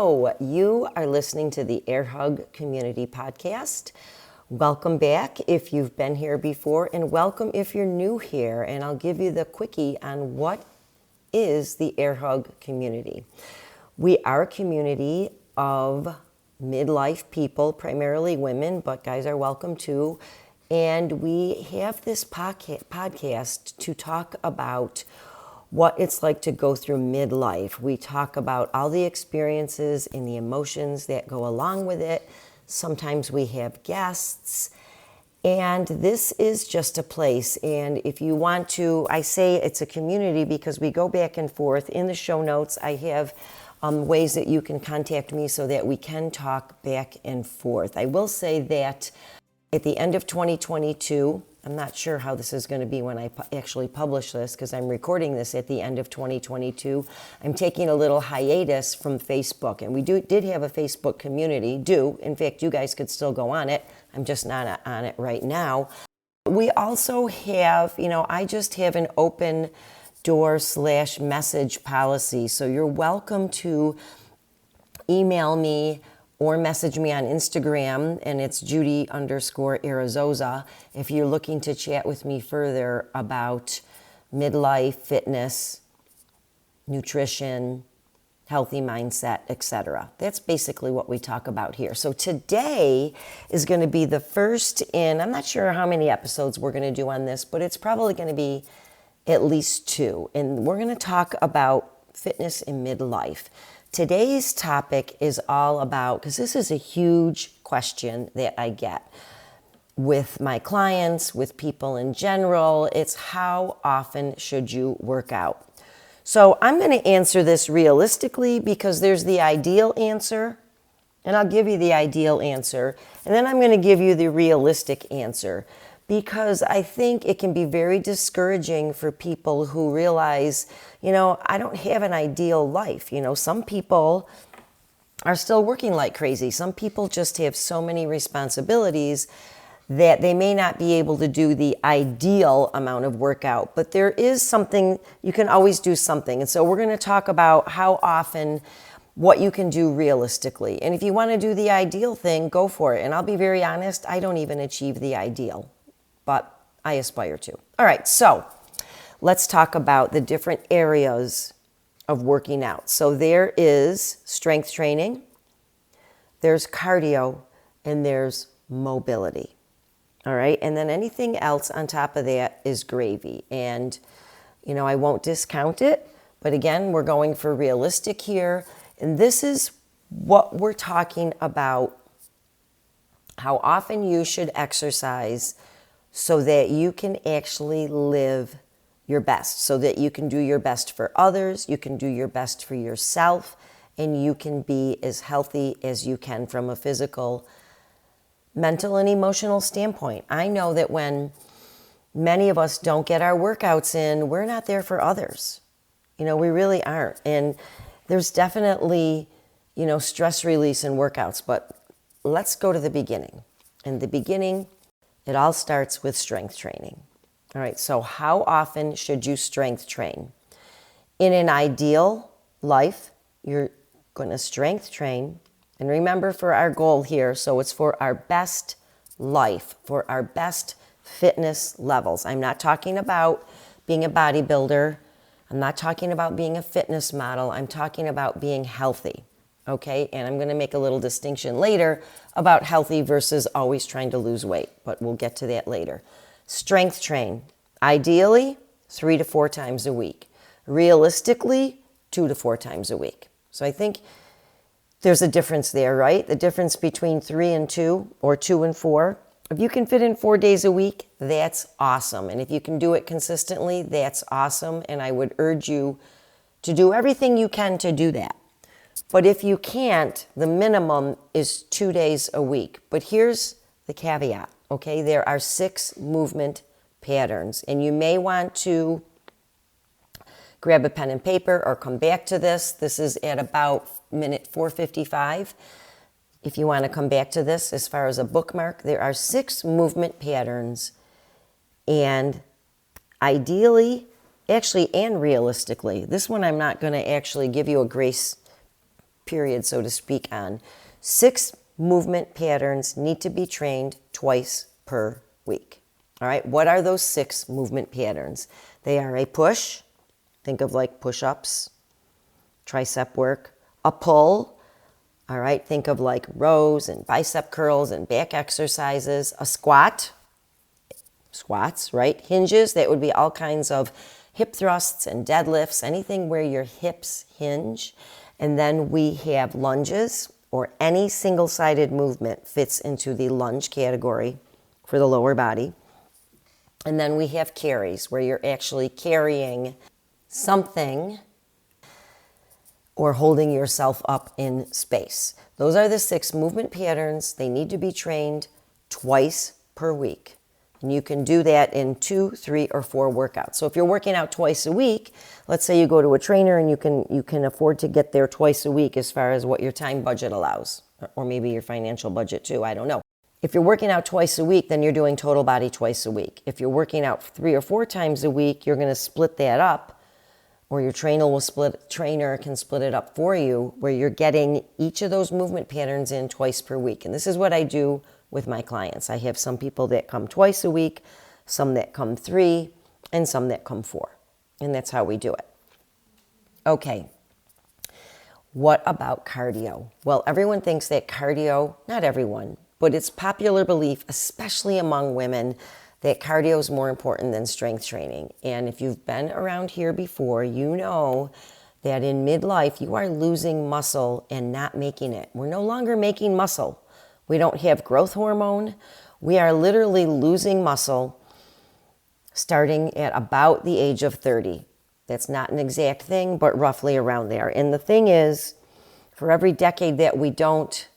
Hello, you are listening to the Air Hug Community Podcast. Welcome back if you've been here before, and welcome if you're new here. And I'll give you the quickie on what is the Air Hug Community. We are a community of midlife people, primarily women, but guys are welcome too. And we have this podcast to talk about what it's like to go through midlife. We talk about all the experiences and the emotions that go along with it. Sometimes we have guests. And this is just a place. And if you want to, I say it's a community because we go back and forth. In the show notes, I have ways that you can contact me so that we can talk back and forth. I will say that at the end of 2022, I'm not sure how this is going to be when I actually publish this because I'm recording this at the end of 2022. I'm taking a little hiatus from Facebook, and we did have a Facebook community. In fact, you guys could still go on it. I'm just not on it right now. We also have, I just have an open door / message policy. So you're welcome to email me or message me on Instagram, and it's Judy_Arizosa, if you're looking to chat with me further about midlife, fitness, nutrition, healthy mindset, etc. That's basically what we talk about here. So today is going to be the first in, I'm not sure how many episodes we're going to do on this, but it's probably going to be at least 2. And we're going to talk about fitness in midlife. Today's topic is all about, because this is a huge question that I get with my clients, with people in general, it's how often should you work out? So I'm going to answer this realistically because there's the ideal answer, and I'll give you the ideal answer, and then I'm going to give you the realistic answer because I think it can be very discouraging for people who realize, I don't have an ideal life. Some people are still working like crazy. Some people just have so many responsibilities that they may not be able to do the ideal amount of workout, but there is something, you can always do something. And so we're going to talk about how often, what you can do realistically. And if you want to do the ideal thing, go for it. And I'll be very honest, I don't even achieve the ideal, but I aspire to. All right, so let's talk about the different areas of working out. So there is strength training, there's cardio, and there's mobility. All right, and then anything else on top of that is gravy. And, I won't discount it, but again, we're going for realistic here. And this is what we're talking about, how often you should exercise so that you can actually live your best, so that you can do your best for others, you can do your best for yourself, and you can be as healthy as you can from a physical, mental, and emotional standpoint. I know that when many of us don't get our workouts in, we're not there for others. We really aren't. And there's definitely, stress release in workouts, but let's go to the beginning. In the beginning, it all starts with strength training. All right, so how often should you strength train? In an ideal life, you're going to strength train. And remember, for our goal here, so it's for our best life, for our best fitness levels. I'm not talking about being a bodybuilder. I'm not talking about being a fitness model. I'm talking about being healthy. Okay, and I'm going to make a little distinction later about healthy versus always trying to lose weight, but we'll get to that later. Strength train, ideally 3 to 4 times a week. Realistically, 2 to 4 times a week. So I think there's a difference there, right? The difference between 3 and 2 or 2 and 4. If you can fit in 4 days a week, that's awesome. And if you can do it consistently, that's awesome. And I would urge you to do everything you can to do that. But if you can't, the minimum is 2 days a week. But here's the caveat, okay? There are 6 movement patterns, and you may want to grab a pen and paper or come back to this. This is at about minute 4:55. If you want to come back to this as far as a bookmark, there are 6 movement patterns, and ideally, actually and realistically, this one I'm not going to actually give you a grace period, so to speak, on. 6 movement patterns need to be trained twice per week. All right, what are those 6 movement patterns? They are a push, think of like push-ups, tricep work, a pull, all right, think of like rows and bicep curls and back exercises, a squat, squats, right, hinges, that would be all kinds of hip thrusts and deadlifts, anything where your hips hinge. And then we have lunges, or any single-sided movement fits into the lunge category for the lower body. And then we have carries, where you're actually carrying something or holding yourself up in space. Those are the 6 movement patterns. They need to be trained twice per week. And you can do that in 2, 3, or 4 workouts. So if you're working out twice a week, let's say you go to a trainer and you can afford to get there twice a week as far as what your time budget allows, or maybe your financial budget too, I don't know. If you're working out twice a week, then you're doing total body twice a week. If you're working out 3 or 4 times a week, you're going to split that up, or your trainer can split it up for you, where you're getting each of those movement patterns in twice per week. And this is what I do with my clients. I have some people that come twice a week, some that come 3, and some that come 4. And that's how we do it. Okay. What about cardio? Well, everyone thinks that cardio, not everyone, but it's popular belief, especially among women, that cardio is more important than strength training. And if you've been around here before, you know that in midlife, you are losing muscle and not making it. We're no longer making muscle. We don't have growth hormone. We are literally losing muscle starting at about the age of 30. That's not an exact thing, but roughly around there. And the thing is, for every decade that we don't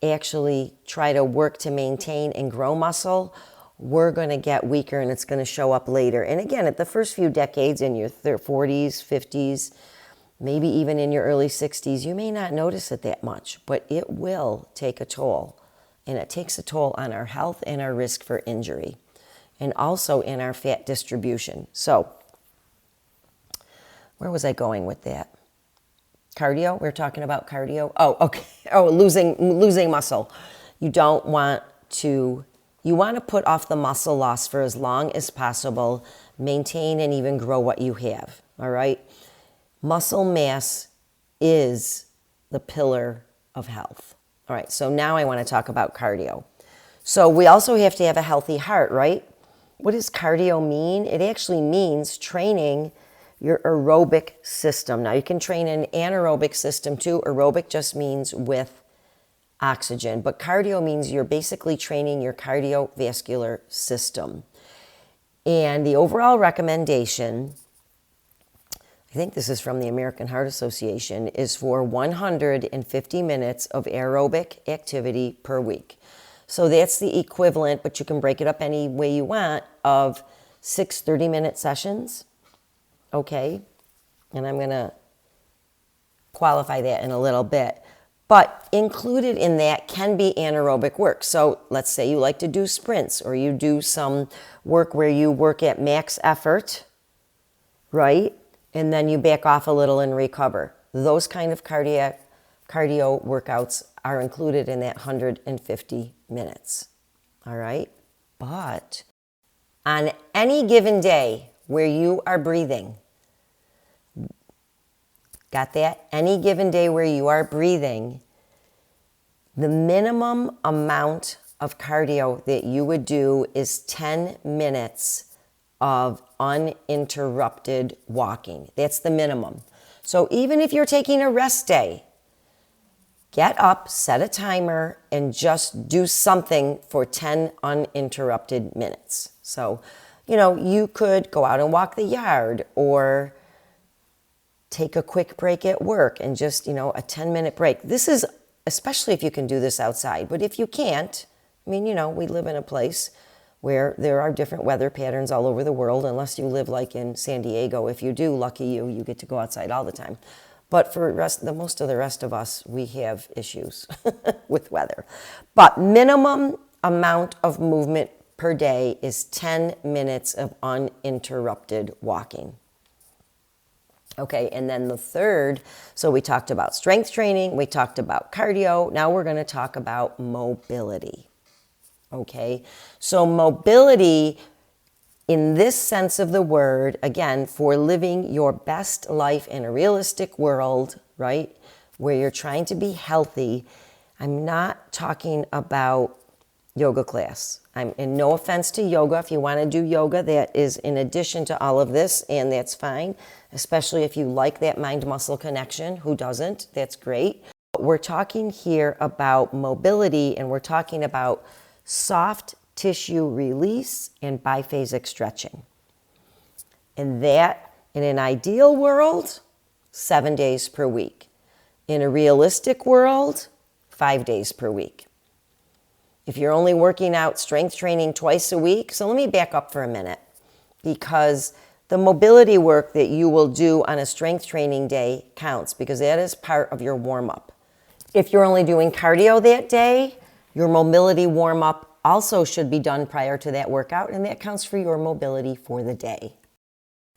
actually try to work to maintain and grow muscle, we're going to get weaker, and it's going to show up later. And again, at the first few decades, in your 40s, 50s, maybe even in your early 60s, you may not notice it that much, but it will take a toll. And it takes a toll on our health and our risk for injury, and also in our fat distribution. So, where was I going with that? Cardio? We're talking about cardio. Oh, okay. Oh, losing muscle. You want to put off the muscle loss for as long as possible, maintain and even grow what you have. All right? Muscle mass is the pillar of health. All right, so now I want to talk about cardio. So we also have to have a healthy heart, right? What does cardio mean? It actually means training your aerobic system. Now, you can train an anaerobic system too. Aerobic just means with oxygen, but cardio means you're basically training your cardiovascular system. And the overall recommendation, I think this is from the American Heart Association, is for 150 minutes of aerobic activity per week. So that's the equivalent, but you can break it up any way you want, of 6 30-minute sessions. Okay? And I'm going to qualify that in a little bit. But included in that can be anaerobic work. So let's say you like to do sprints, or you do some work where you work at max effort, right? And then you back off a little and recover. Those kind of cardio workouts are included in that 150 minutes. All right? But on any given day where you are breathing, got that? Any given day where you are breathing, the minimum amount of cardio that you would do is 10 minutes of uninterrupted walking. That's the minimum. So even if you're taking a rest day, get up, set a timer, and just do something for 10 uninterrupted minutes. So, you could go out and walk the yard, or take a quick break at work and just, a 10-minute break. This is, especially if you can do this outside. But if you can't, we live in a place where there are different weather patterns all over the world, unless you live like in San Diego. If you do, lucky you, you get to go outside all the time. But for most of the rest of us, we have issues with weather. But minimum amount of movement per day is 10 minutes of uninterrupted walking. Okay, and then the third, so we talked about strength training, we talked about cardio, now we're going to talk about mobility. Okay, so mobility in this sense of the word, again, for living your best life in a realistic world, right, where you're trying to be healthy, I'm not talking about yoga class. And no offense to yoga. If you want to do yoga, that is in addition to all of this, and that's fine, especially if you like that mind-muscle connection. Who doesn't? That's great. But we're talking here about mobility, and we're talking about soft tissue release and biphasic stretching. And that, in an ideal world, 7 days per week. In a realistic world, 5 days per week. If you're only working out strength training twice a week, so let me back up for a minute, because the mobility work that you will do on a strength training day counts, because that is part of your warm-up. If you're only doing cardio that day, your mobility warm-up also should be done prior to that workout, and that counts for your mobility for the day.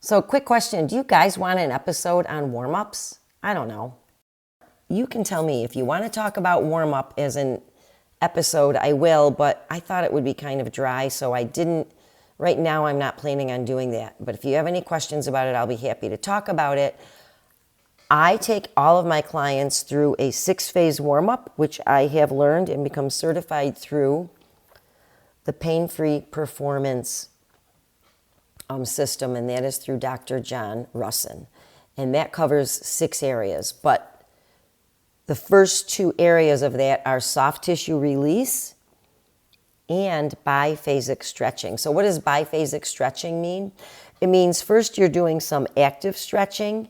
So quick question, do you guys want an episode on warm-ups? I don't know. You can tell me if you want to talk about warm-up as an episode, I will, but I thought it would be kind of dry, so I didn't. Right now, I'm not planning on doing that. But if you have any questions about it, I'll be happy to talk about it. I take all of my clients through a 6-phase warm-up, which I have learned and become certified through the Pain-Free Performance system, and that is through Dr. John Russin. And that covers 6 areas, but the first 2 areas of that are soft tissue release and biphasic stretching. So what does biphasic stretching mean? It means first you're doing some active stretching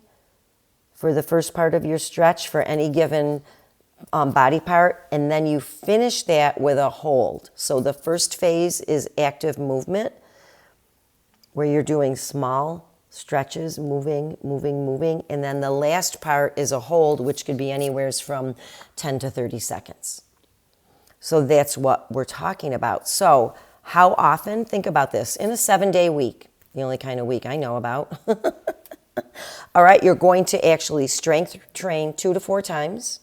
for the first part of your stretch for any given body part, and then you finish that with a hold. So the first phase is active movement, where you're doing small stretches, moving, and then the last part is a hold, which could be anywhere from 10 to 30 seconds. So that's what we're talking about. So how often? Think about this. In a 7-day week, the only kind of week I know about, all right, you're going to actually strength train 2 to 4 times.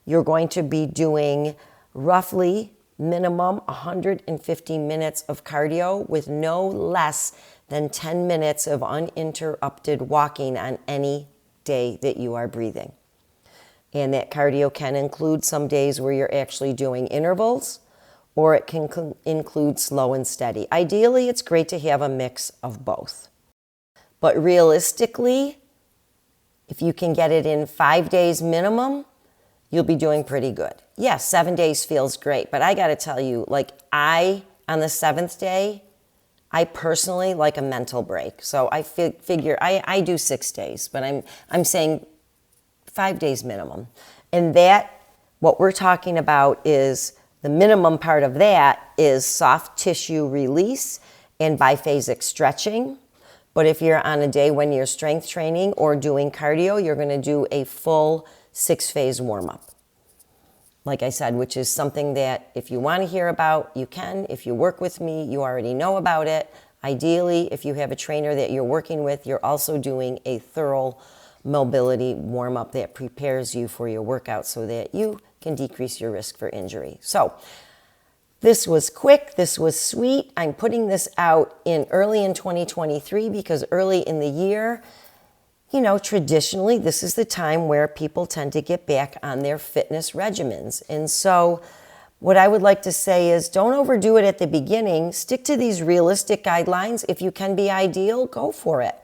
You're going to be doing roughly minimum 150 minutes of cardio with no less than 10 minutes of uninterrupted walking on any day that you are breathing. And that cardio can include some days where you're actually doing intervals, or it can include slow and steady. Ideally, it's great to have a mix of both. But realistically, if you can get it in 5 days minimum, you'll be doing pretty good. Yes, 7 days feels great, but I got to tell you, like on the 7th day, I personally like a mental break. So I figure I do 6 days, but I'm saying 5 days minimum. And that, what we're talking about is the minimum part of that is soft tissue release and biphasic stretching. But if you're on a day when you're strength training or doing cardio, you're going to do a full 6-phase warm-up. Like I said, which is something that if you want to hear about, you can. If you work with me, you already know about it. Ideally, if you have a trainer that you're working with, you're also doing a thorough mobility warm-up that prepares you for your workout so that you can decrease your risk for injury. So this was quick. This was sweet. I'm putting this out early in 2023 because early in the year, you know, traditionally, this is the time where people tend to get back on their fitness regimens. And so what I would like to say is don't overdo it at the beginning. Stick to these realistic guidelines. If you can be ideal, go for it.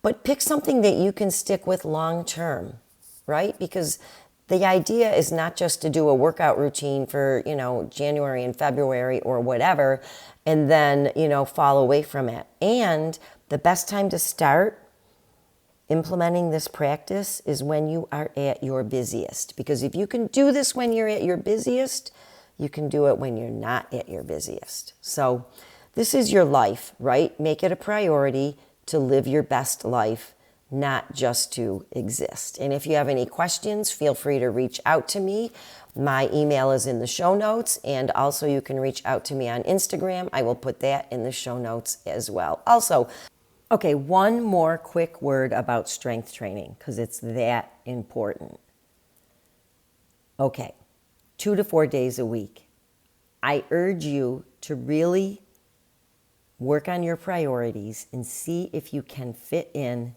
But pick something that you can stick with long term, right? Because the idea is not just to do a workout routine for, you know, January and February or whatever, and then, you know, fall away from it. And the best time to start implementing this practice is when you are at your busiest. Because if you can do this when you're at your busiest, you can do it when you're not at your busiest. So this is your life, right? Make it a priority to live your best life, not just to exist. And if you have any questions, feel free to reach out to me. My email is in the show notes, and also you can reach out to me on Instagram. I will put that in the show notes as well. Also, Okay, one more quick word about strength training because it's that important. Okay, 2 to 4 days a week. I urge you to really work on your priorities and see if you can fit in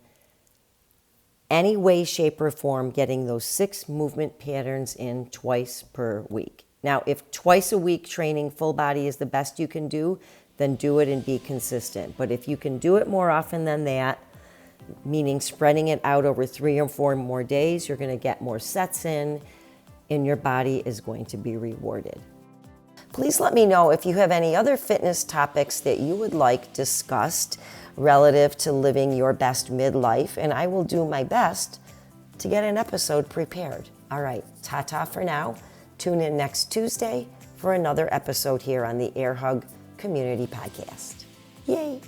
any way, shape, or form getting those 6 movement patterns in twice per week. Now, if twice a week training full body is the best you can do, then do it and be consistent. But if you can do it more often than that, meaning spreading it out over 3 or 4 more days, you're going to get more sets in and your body is going to be rewarded. Please let me know if you have any other fitness topics that you would like discussed relative to living your best midlife, and I will do my best to get an episode prepared. All right, ta-ta for now. Tune in next Tuesday for another episode here on the Air Hug Community Podcast. Yay!